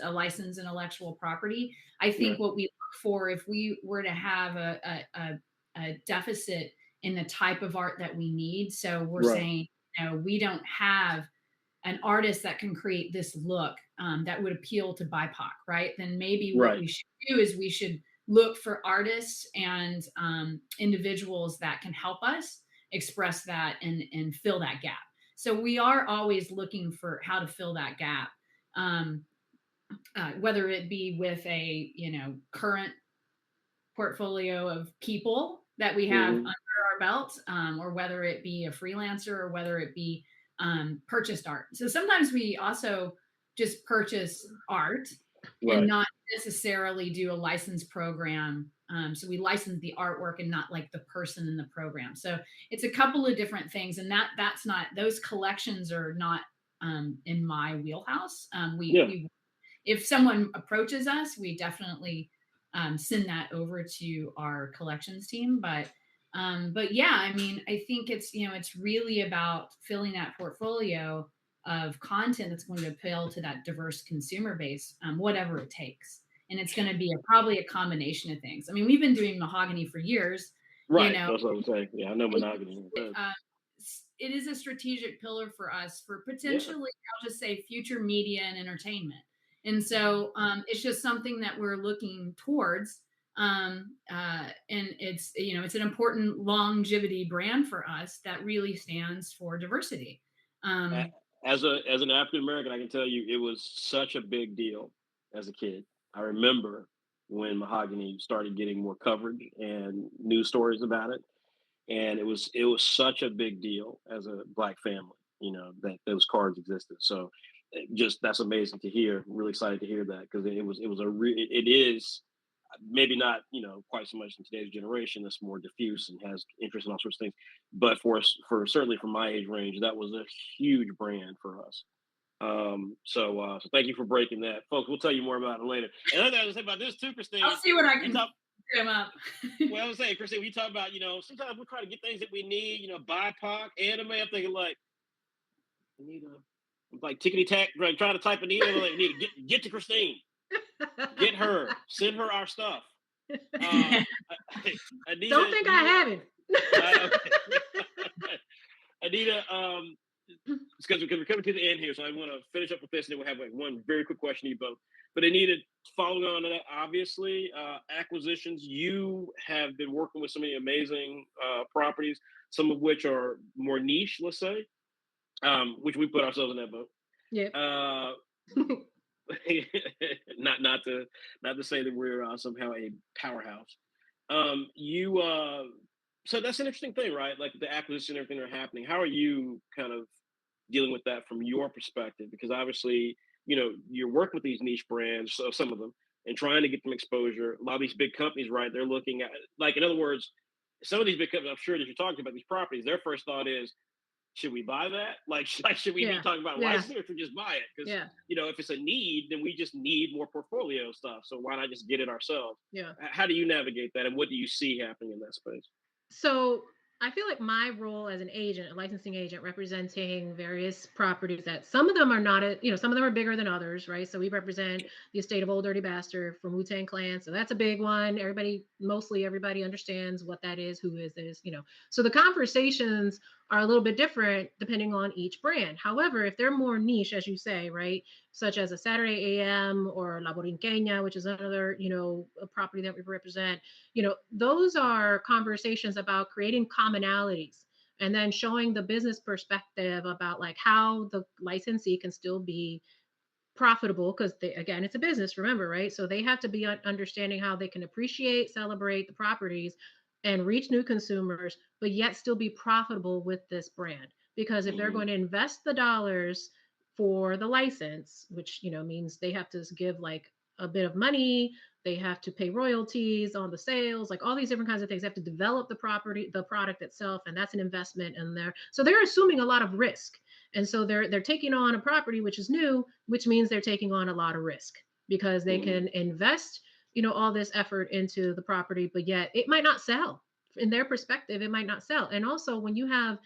a licensed intellectual property. I think what we look for, if we were to have a deficit in the type of art that we need. So we're saying, we don't have an artist that can create this look that would appeal to BIPOC, right? Then maybe what we should do is we should look for artists and individuals that can help us express that and fill that gap. So we are always looking for how to fill that gap, whether it be with a current portfolio of people that we have under our belt, or whether it be a freelancer, or whether it be purchased art. So sometimes we also just purchase art and not necessarily do a license program. So we license the artwork and not like the person in the program. So it's a couple of different things, and that's not, those collections are not in my wheelhouse. If someone approaches us, we definitely send that over to our collections team. But yeah, I mean, I think it's really about filling that portfolio of content that's going to appeal to that diverse consumer base, whatever it takes. And it's going to be probably a combination of things. I mean, we've been doing mahogany for years. Right. That's what I'm saying. Yeah, I know mahogany. It is a strategic pillar for us for potentially, I'll just say, future media and entertainment. And so it's just something that we're looking towards. And it's, it's an important longevity brand for us that really stands for diversity. As an African American, I can tell you it was such a big deal as a kid. I remember when mahogany started getting more coverage and news stories about it, and it was such a big deal as a Black family, that those cards existed. So that's amazing to hear. I'm really excited to hear that, because it is maybe not quite so much in today's generation. That's more diffuse and has interest in all sorts of things. But for certainly from my age range, that was a huge brand for us. So thank you for breaking that, folks. We'll tell you more about it later. And another thing to say about this too, Christine. I'll see what I can him up. Well, I was saying, Christine, we talk about sometimes we try to get things that we need. BIPOC anime. I'm thinking like, like tickety tack, trying to type Anita. Like, need to get to Christine. Get her. Send her our stuff. Anita, don't think I haven't. Anita, because we're coming to the end here, so I want to finish up with this, and then we'll have like one very quick question to you both. But Anita, following on that, obviously, acquisitions, you have been working with so many amazing properties, some of which are more niche, let's say, which we put ourselves in that boat. Yeah. Not to say that we're somehow a powerhouse. So that's an interesting thing, right? Like the acquisition, everything that are happening. How are you kind of dealing with that from your perspective? Because obviously, you're working with these niche brands, so some of them, and trying to get them exposure. A lot of these big companies, right? They're looking at, like, in other words, some of these big companies, I'm sure that you're talking about these properties, their first thought is, should we buy that? Like should we be talking about licensing, or should we just buy it? Because if it's a need, then we just need more portfolio stuff. So why not just get it ourselves? Yeah. How do you navigate that, and what do you see happening in that space? So I feel like my role as an agent, a licensing agent, representing various properties that some of them are not, some of them are bigger than others, right? So we represent the estate of Old Dirty Bastard from Wu-Tang Clan. So that's a big one. Mostly everybody understands what that is, who is this. So the conversations are a little bit different depending on each brand. However, if they're more niche, as you say, right, such as a Saturday AM or La Borinqueña, which is another, a property that we represent, those are conversations about creating commonalities and then showing the business perspective about like how the licensee can still be profitable because again, it's a business, remember, right? So they have to be understanding how they can appreciate, celebrate the properties and reach new consumers, but yet still be profitable with this brand. Because if they're going to invest the dollars for the license, which means they have to give like a bit of money, they have to pay royalties on the sales, like all these different kinds of things. They have to develop the property, the product itself, and that's an investment in there. So they're assuming a lot of risk. And so they're taking on a property which is new, which means they're taking on a lot of risk because they can invest, all this effort into the property, but yet it might not sell. In their perspective, it might not sell. And also when you have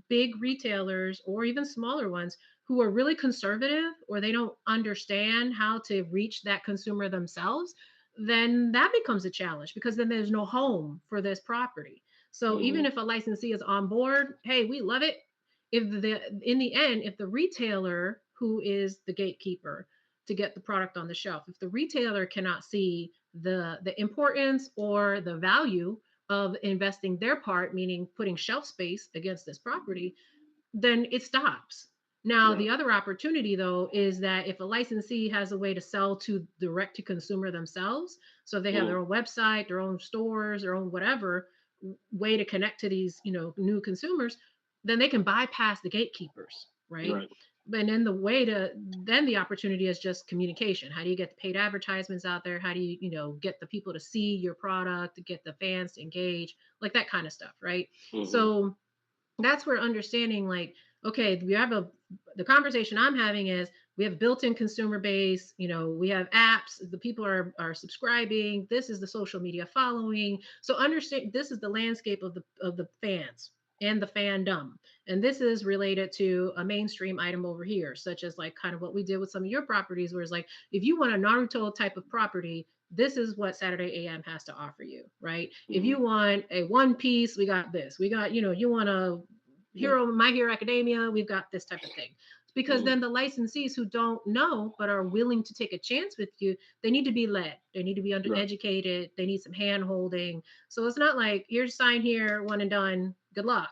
big retailers or even smaller ones who are really conservative or they don't understand how to reach that consumer themselves, then that becomes a challenge because then there's no home for this property. So even if a licensee is on board, hey, we love it. In the end, if the retailer who is the gatekeeper to get the product on the shelf, if the retailer cannot see the importance or the value of investing their part, meaning putting shelf space against this property, then it stops. Now, the other opportunity, though, is that if a licensee has a way to sell to direct to consumer themselves, so they have their own website, their own stores, their own whatever way to connect to these, new consumers, then they can bypass the gatekeepers, right? And then then the opportunity is just communication. How do you get the paid advertisements out there? How do you, get the people to see your product, to get the fans to engage, like that kind of stuff, right? So that's where understanding like, okay, the conversation I'm having is we have a built-in consumer base, we have apps, the people are subscribing, this is the social media following. So understand this is the landscape of the fans and the fandom. And this is related to a mainstream item over here, such as like kind of what we did with some of your properties, where it's like, if you want a Naruto type of property, this is what Saturday AM has to offer you, right? If you want a One Piece, we got this. We got, you want a My Hero Academia, we've got this type of thing. Because then the licensees who don't know but are willing to take a chance with you, they need to be led. They need to be educated. They need some hand holding. So it's not like here's sign here, one and done. Good luck.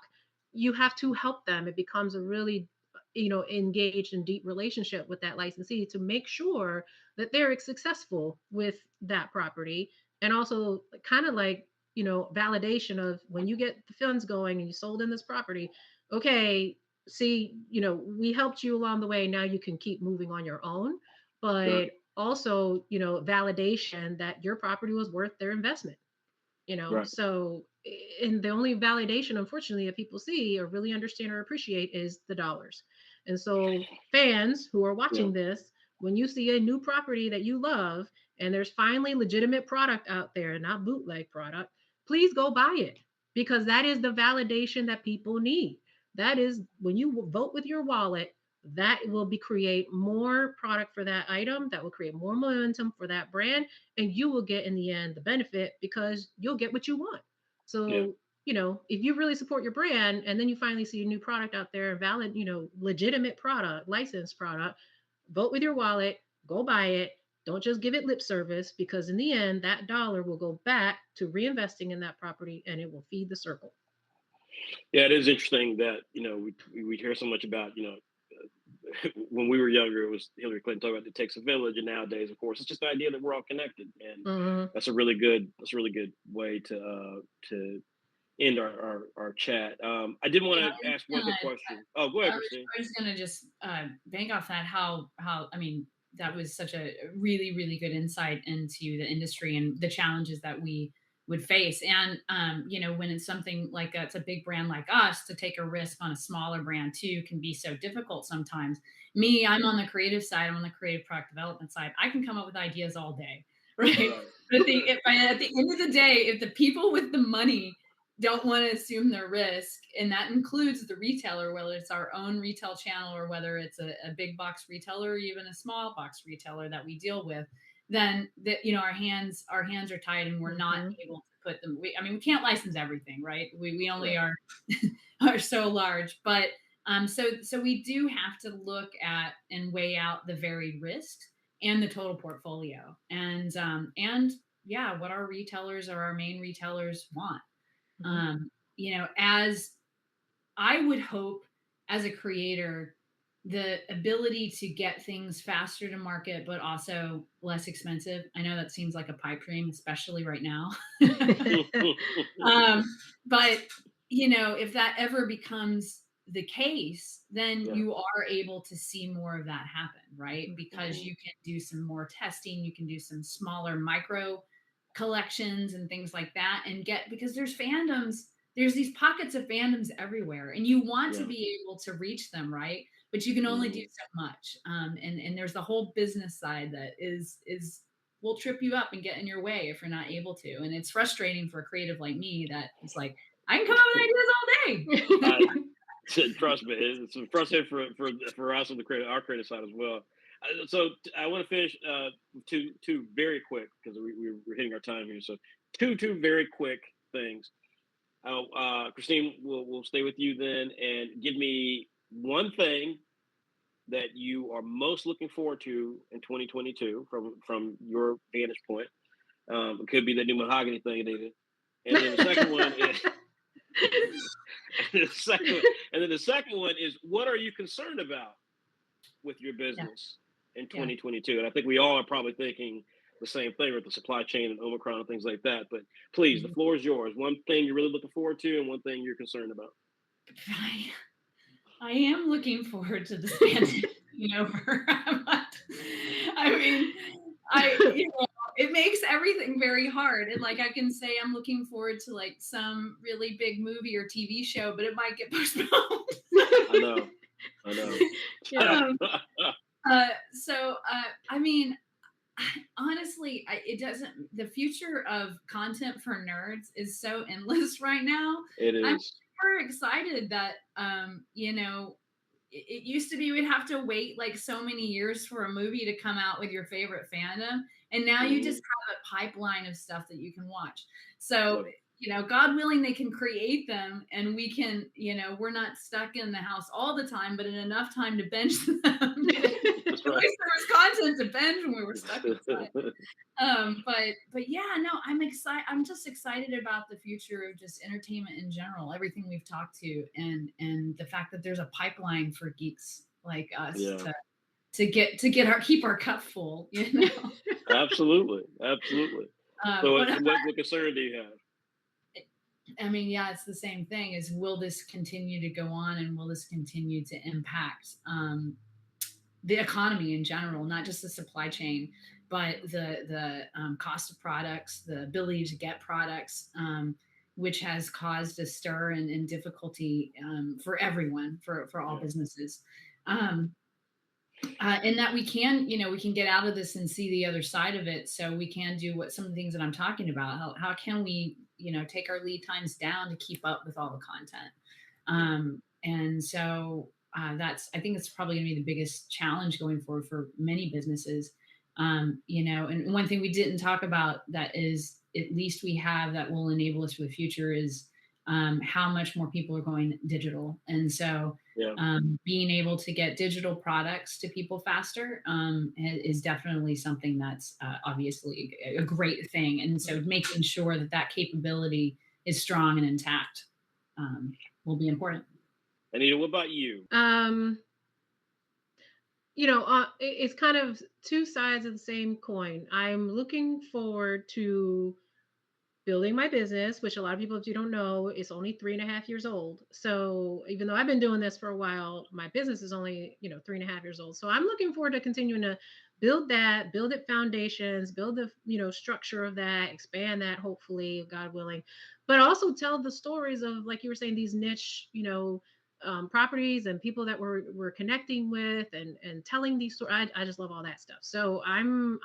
You have to help them. It becomes a really engaged and deep relationship with that licensee to make sure that they're successful with that property. And also kind of like, validation of when you get the funds going and you sold in this property, okay, see, we helped you along the way. Now you can keep moving on your own, but also, validation that your property was worth their investment, So, and the only validation, unfortunately, that people see or really understand or appreciate is the dollars. And so fans who are watching this, when you see a new property that you love and there's finally legitimate product out there, not bootleg product, please go buy it because that is the validation that people need. That is when you vote with your wallet, that will create more product for that item, that will create more momentum for that brand, and you will get in the end the benefit because you'll get what you want. So, if you really support your brand and then you finally see a new product out there, valid, legitimate product, licensed product, vote with your wallet, go buy it. Don't just give it lip service because in the end, that dollar will go back to reinvesting in that property and it will feed the circle. Yeah, it is interesting that, we hear so much about, when we were younger, it was Hillary Clinton talking about it takes a village, and nowadays, of course, it's just the idea that we're all connected, and that's a really good way to end our chat. I did want to ask one other question. Oh, go ahead, Christine. I was going to just bank off that. How I mean, that was such a really, really good insight into the industry and the challenges that we would face. And, when it's something like it's a big brand like us, to take a risk on a smaller brand too can be so difficult sometimes. Me, I'm on the creative side. I'm on the creative product development side. I can come up with ideas all day, right? But at the end of the day, if the people with the money don't want to assume the risk. And that includes the retailer, whether it's our own retail channel or whether it's a big box retailer or even a small box retailer that we deal with, then that, our hands are tied and we're not able to put them. We can't license everything, right? We only Right. are so large, but so we do have to look at and weigh out the varied risks and the total portfolio, and yeah, what our retailers or our main retailers want. As I would hope as a creator, the ability to get things faster to market, but also less expensive. I know that seems like a pipe dream, especially right now. But if that ever becomes the case, then Yeah. you are able to see more of that happen, right? Because you can do some more testing, you can do some smaller micro collections and things like that, and because there's these pockets of fandoms everywhere, and you want to Yeah. be able to reach them, right? But you can only do so much. And there's the whole business side that is will trip you up and get in your way if you're not able to. And it's frustrating for a creative like me that it's like, I can come up with ideas all day. Trust me, it's frustrating for us on our creative side as well. So I want to finish with two very quick, because we're hitting our time here. So two very quick things. Christine, we'll stay with you then, and give me one thing that you are most looking forward to in 2022 from your vantage point. It could be the new mahogany thing, David. And then the second one is the second one is, what are you concerned about with your business in 2022? And I think we all are probably thinking the same thing with the supply chain and Omicron and things like that. But please, the floor is yours. One thing you're really looking forward to and one thing you're concerned about. I am looking forward to this pandemic being over. It makes everything very hard. And like, I can say I'm looking forward to like some really big movie or TV show, but it might get postponed. I know. Yeah. Honestly, the future of content for nerds is so endless right now. It is. I'm super excited that, it used to be we'd have to wait like so many years for a movie to come out with your favorite fandom. And now you just have a pipeline of stuff that you can watch. So, God willing, they can create them and we can, we're not stuck in the house all the time, but in enough time to binge them. At least there was content to binge when we were stuck inside. But yeah, no, I'm excited. I'm just excited about the future of just entertainment in general, everything we've talked to, and the fact that there's a pipeline for geeks like us to keep our cup full. Absolutely. So what concern do you have? It's the same thing. Is will this continue to go on, and will this continue to impact the economy in general, not just the supply chain, but the cost of products, the ability to get products, which has caused a stir and difficulty for everyone, for all businesses. And that we can get out of this and see the other side of it. So we can do some of the things that I'm talking about. How can we, take our lead times down to keep up with all the content? And so I think it's probably going to be the biggest challenge going forward for many businesses. And one thing we didn't talk about that is at least we have that will enable us for the future is how much more people are going digital. And so being able to get digital products to people faster is definitely something that's obviously a great thing. And so making sure that capability is strong and intact will be important. Anita, what about you? It's kind of two sides of the same coin. I'm looking forward to building my business, which a lot of people, if you don't know, is only 3.5 years old. So even though I've been doing this for a while, my business is only, 3.5 years old. So I'm looking forward to continuing to build it foundations, build the, structure of that, expand that, hopefully, God willing, but also tell the stories of, like you were saying, these niche, properties and people that we're connecting with and telling these stories. I just love all that stuff. So I'm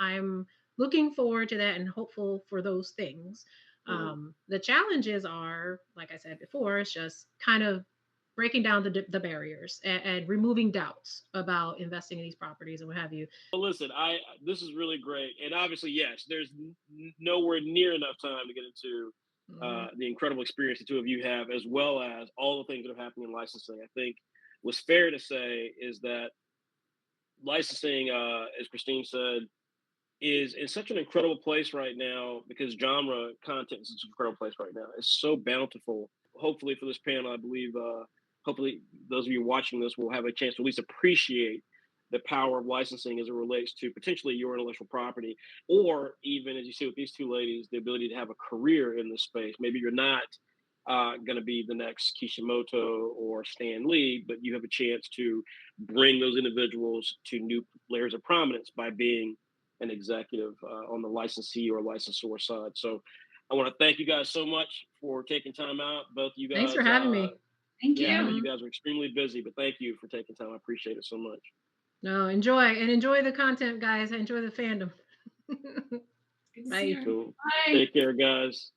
looking forward to that and hopeful for those things. The challenges are, like I said before, it's just kind of breaking down the barriers and removing doubts about investing in these properties and what have you. Well, listen, this is really great, and obviously, yes, there's nowhere near enough time to get into the incredible experience the two of you have, as well as all the things that are happening in licensing. I think what's fair to say is that licensing, as Christine said, is in such an incredible place right now because genre content is such an incredible place right now. It's so bountiful. Hopefully, for this panel, I believe, hopefully, those of you watching this will have a chance to at least appreciate the power of licensing as it relates to potentially your intellectual property, or even as you see with these two ladies, the ability to have a career in this space. Maybe you're not going to be the next Kishimoto or Stan Lee, but you have a chance to bring those individuals to new layers of prominence by being an executive on the licensee or licensor side. So I want to thank you guys so much for taking time out. Both of you guys. Thanks for having me. Thank you. Yeah, I know you guys are extremely busy, but thank you for taking time. I appreciate it so much. No, enjoy the content, guys. Enjoy the fandom. Good to Bye. see you. Cool. Bye. Take care, guys.